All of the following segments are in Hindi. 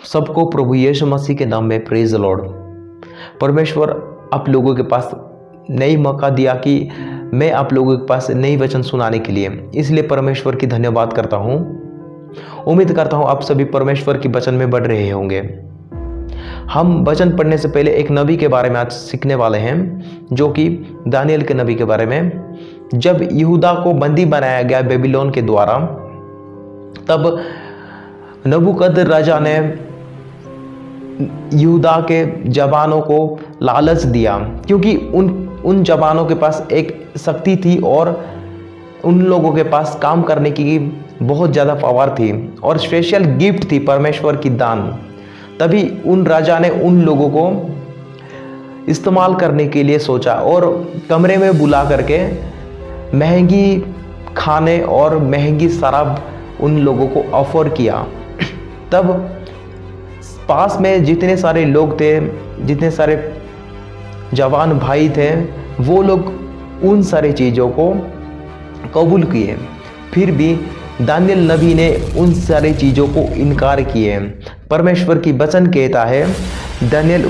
सबको प्रभु यीशु मसीह के नाम में प्रेज द लॉर्ड। परमेश्वर आप लोगों के पास नई मौका दिया कि मैं आप लोगों के पास नई वचन सुनाने के लिए, इसलिए परमेश्वर की धन्यवाद करता हूँ। उम्मीद करता हूँ आप सभी परमेश्वर की वचन में बढ़ रहे होंगे। हम वचन पढ़ने से पहले एक नबी के बारे में आज सीखने वाले हैं, जो कि दानियल के नबी के बारे में। जब यहूदा को बंदी बनाया गया बेबीलोन के द्वारा, तब नबूकदनेस्सर ने यहूदा के जवानों को लालच दिया, क्योंकि उन जवानों के पास एक शक्ति थी और उन लोगों के पास काम करने की बहुत ज़्यादा पावर थी और स्पेशल गिफ्ट थी परमेश्वर की दान। तभी उन राजा ने उन लोगों को इस्तेमाल करने के लिए सोचा और कमरे में बुला करके महंगी खाने और महंगी शराब उन लोगों को ऑफर किया। तब पास में जितने सारे लोग थे, जितने सारे जवान भाई थे, वो लोग उन सारी चीज़ों को कबूल किए, फिर भी दानियल नबी ने उन सारी चीज़ों को इनकार किए। परमेश्वर की वचन कहता है दानियल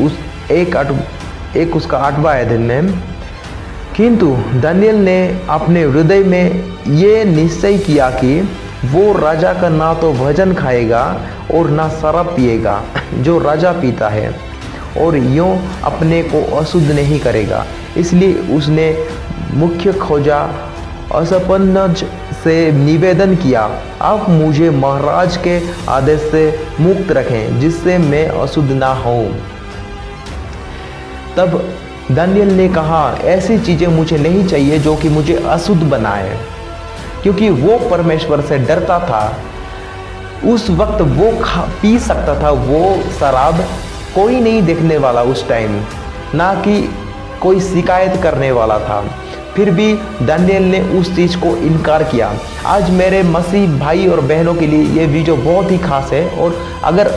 उसका 8वां अध्याय में, किंतु दानियल ने अपने हृदय में ये निश्चय किया कि वो राजा का ना तो भोजन खाएगा और ना शराब पिएगा जो राजा पीता है, और यूँ अपने को अशुद्ध नहीं करेगा। इसलिए उसने मुख्य खोजा असपन्नज से निवेदन किया, आप मुझे महाराज के आदेश से मुक्त रखें जिससे मैं अशुद्ध ना हूँ। तब दानियल ने कहा, ऐसी चीज़ें मुझे नहीं चाहिए जो कि मुझे अशुद्ध बनाए, क्योंकि वो परमेश्वर से डरता था। उस वक्त वो पी सकता था वो शराब, कोई नहीं देखने वाला उस टाइम, ना कि कोई शिकायत करने वाला था। फिर भी दानियल ने उस चीज़ को इनकार किया। आज मेरे मसीह भाई और बहनों के लिए ये वीडियो बहुत ही खास है, और अगर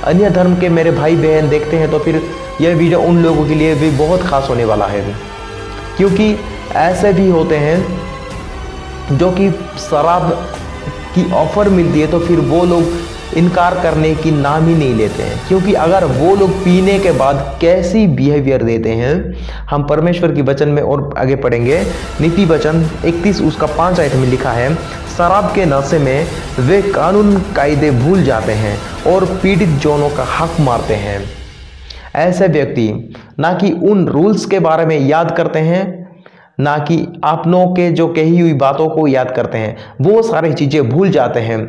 अन्य धर्म के मेरे भाई बहन देखते हैं तो फिर यह वीडियो उन लोगों के लिए भी बहुत खास होने वाला है, क्योंकि ऐसे भी होते हैं जो कि शराब की ऑफ़र मिलती है तो फिर वो लोग इनकार करने की नाम ही नहीं लेते हैं, क्योंकि अगर वो लोग पीने के बाद कैसी बिहेवियर देते हैं। हम परमेश्वर की वचन में और आगे पढ़ेंगे। नीति वचन 31 उसका 5 आयत में लिखा है, शराब के नशे में वे कानून कायदे भूल जाते हैं और पीड़ित जनों का हक मारते हैं। ऐसे व्यक्ति ना कि उन रूल्स के बारे में याद करते हैं, ना कि अपनों के जो कही हुई बातों को याद करते हैं, वो सारी चीज़ें भूल जाते हैं।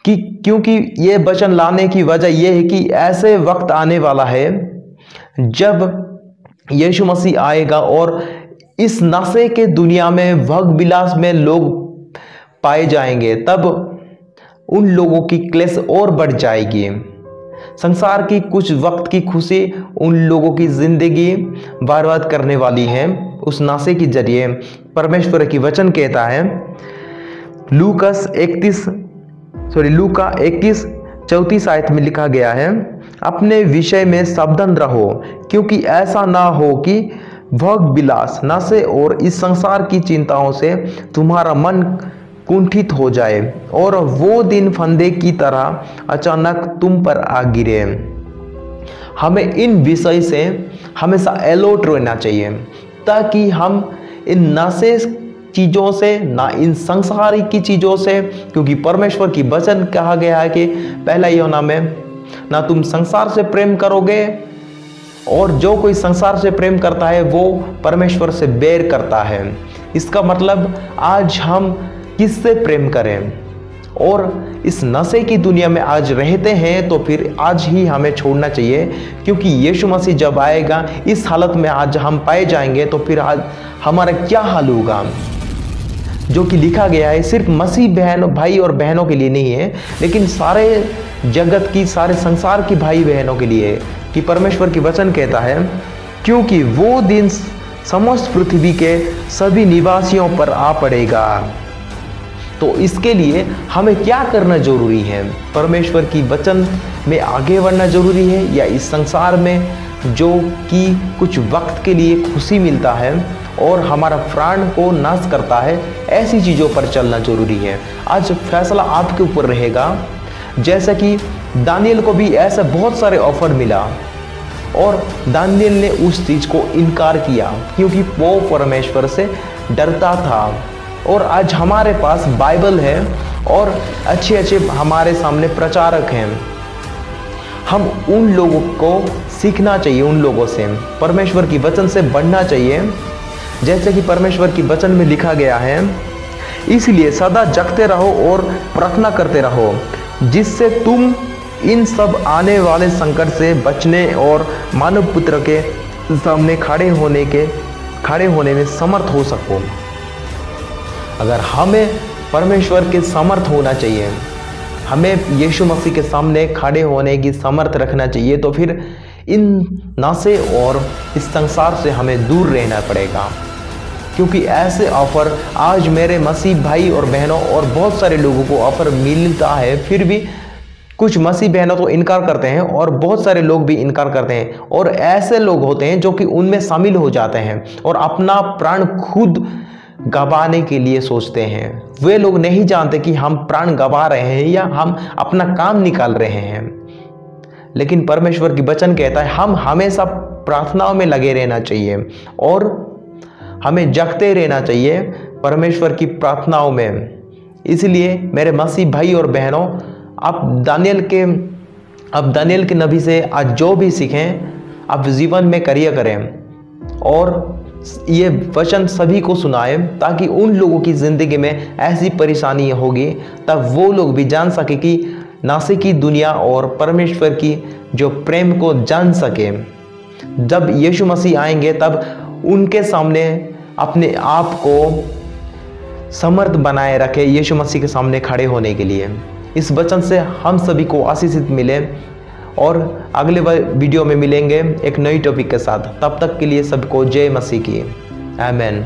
कि क्योंकि ये वचन लाने की वजह यह है कि ऐसे वक्त आने वाला है जब यीशु मसीह आएगा और इस नशे के दुनिया में भोग विलास में लोग पाए जाएंगे, तब उन लोगों की क्लेश और बढ़ जाएगी। संसार की कुछ वक्त की खुशी उन लोगों की जिंदगी बर्बाद करने वाली है उस नशे के जरिए। परमेश्वर की वचन कहता है लूका 21:34 आयत में लिखा गया है, अपने विषय में सावधान रहो, क्योंकि ऐसा ना हो कि भोग विलास, नशे और इस संसार की चिंताओं से तुम्हारा मन कुंठित हो जाए और वो दिन फंदे की तरह अचानक तुम पर आ गिरे। हमें इन विषय से हमेशा अलर्ट रहना चाहिए, ताकि हम इन नशे चीज़ों से, ना इन संसारिक की चीज़ों से, क्योंकि परमेश्वर की वचन कहा गया है कि पहला यूहन्ना में, ना तुम संसार से प्रेम करोगे, और जो कोई संसार से प्रेम करता है वो परमेश्वर से बैर करता है। इसका मतलब आज हम किससे प्रेम करें, और इस नशे की दुनिया में आज रहते हैं तो फिर आज ही हमें छोड़ना चाहिए, क्योंकि यीशु मसीह जब आएगा इस हालत में आज हम पाए जाएंगे तो फिर आज हमारा क्या हाल होगा। जो कि लिखा गया है सिर्फ मसीह भाई और बहनों के लिए नहीं है, लेकिन सारे जगत की, सारे संसार की भाई बहनों के लिए, कि परमेश्वर की वचन कहता है क्योंकि वो दिन समस्त पृथ्वी के सभी निवासियों पर आ पड़ेगा। तो इसके लिए हमें क्या करना जरूरी है? परमेश्वर की वचन में आगे बढ़ना जरूरी है, या इस संसार में जो कि कुछ वक्त के लिए खुशी मिलता है और हमारा प्राण को नाश करता है, ऐसी चीज़ों पर चलना जरूरी है। आज फैसला आपके ऊपर रहेगा। जैसा कि दानियल को भी ऐसे बहुत सारे ऑफर मिला और दानियल ने उस चीज़ को इनकार किया, क्योंकि वो परमेश्वर से डरता था। और आज हमारे पास बाइबल है और अच्छे अच्छे हमारे सामने प्रचारक हैं। हम उन लोगों को सीखना चाहिए, उन लोगों से परमेश्वर की वचन से बढ़ना चाहिए। जैसे कि परमेश्वर की वचन में लिखा गया है, इसलिए सदा जगते रहो और प्रार्थना करते रहो, जिससे तुम इन सब आने वाले संकट से बचने और मानव पुत्र के सामने खड़े होने में समर्थ हो सको। अगर हमें परमेश्वर के समर्थ होना चाहिए, हमें यीशु मसीह के सामने खड़े होने की समर्थ रखना चाहिए, तो फिर इन नशे और इस संसार से हमें दूर रहना पड़ेगा। क्योंकि ऐसे ऑफर आज मेरे मसीह भाई और बहनों और बहुत सारे लोगों को ऑफर मिलता है, फिर भी कुछ मसीह बहनों तो इनकार करते हैं और बहुत सारे लोग भी इनकार करते हैं, और ऐसे लोग होते हैं जो कि उनमें शामिल हो जाते हैं और अपना प्राण खुद गंवाने के लिए सोचते हैं। वे लोग नहीं जानते कि हम प्राण गंवा रहे हैं या हम अपना काम निकाल रहे हैं। लेकिन परमेश्वर की वचन कहता है हम हमेशा प्रार्थनाओं में लगे रहना चाहिए और हमें जगते रहना चाहिए परमेश्वर की प्रार्थनाओं में। इसलिए मेरे मसीह भाई और बहनों, आप दानियल के नबी से आज जो भी सीखें आप जीवन में करिए करें और ये वचन सभी को सुनाएं, ताकि उन लोगों की ज़िंदगी में ऐसी परेशानी होगी तब वो लोग भी जान सके कि नासिकी दुनिया और परमेश्वर की जो प्रेम को जान सके। जब यीशु मसीह आएंगे तब उनके सामने अपने आप को समर्थ बनाए रखे यीशु मसीह के सामने खड़े होने के लिए। इस वचन से हम सभी को आशीषित मिले और अगले वीडियो में मिलेंगे एक नई टॉपिक के साथ। तब तक के लिए सबको जय मसीह की। आमीन।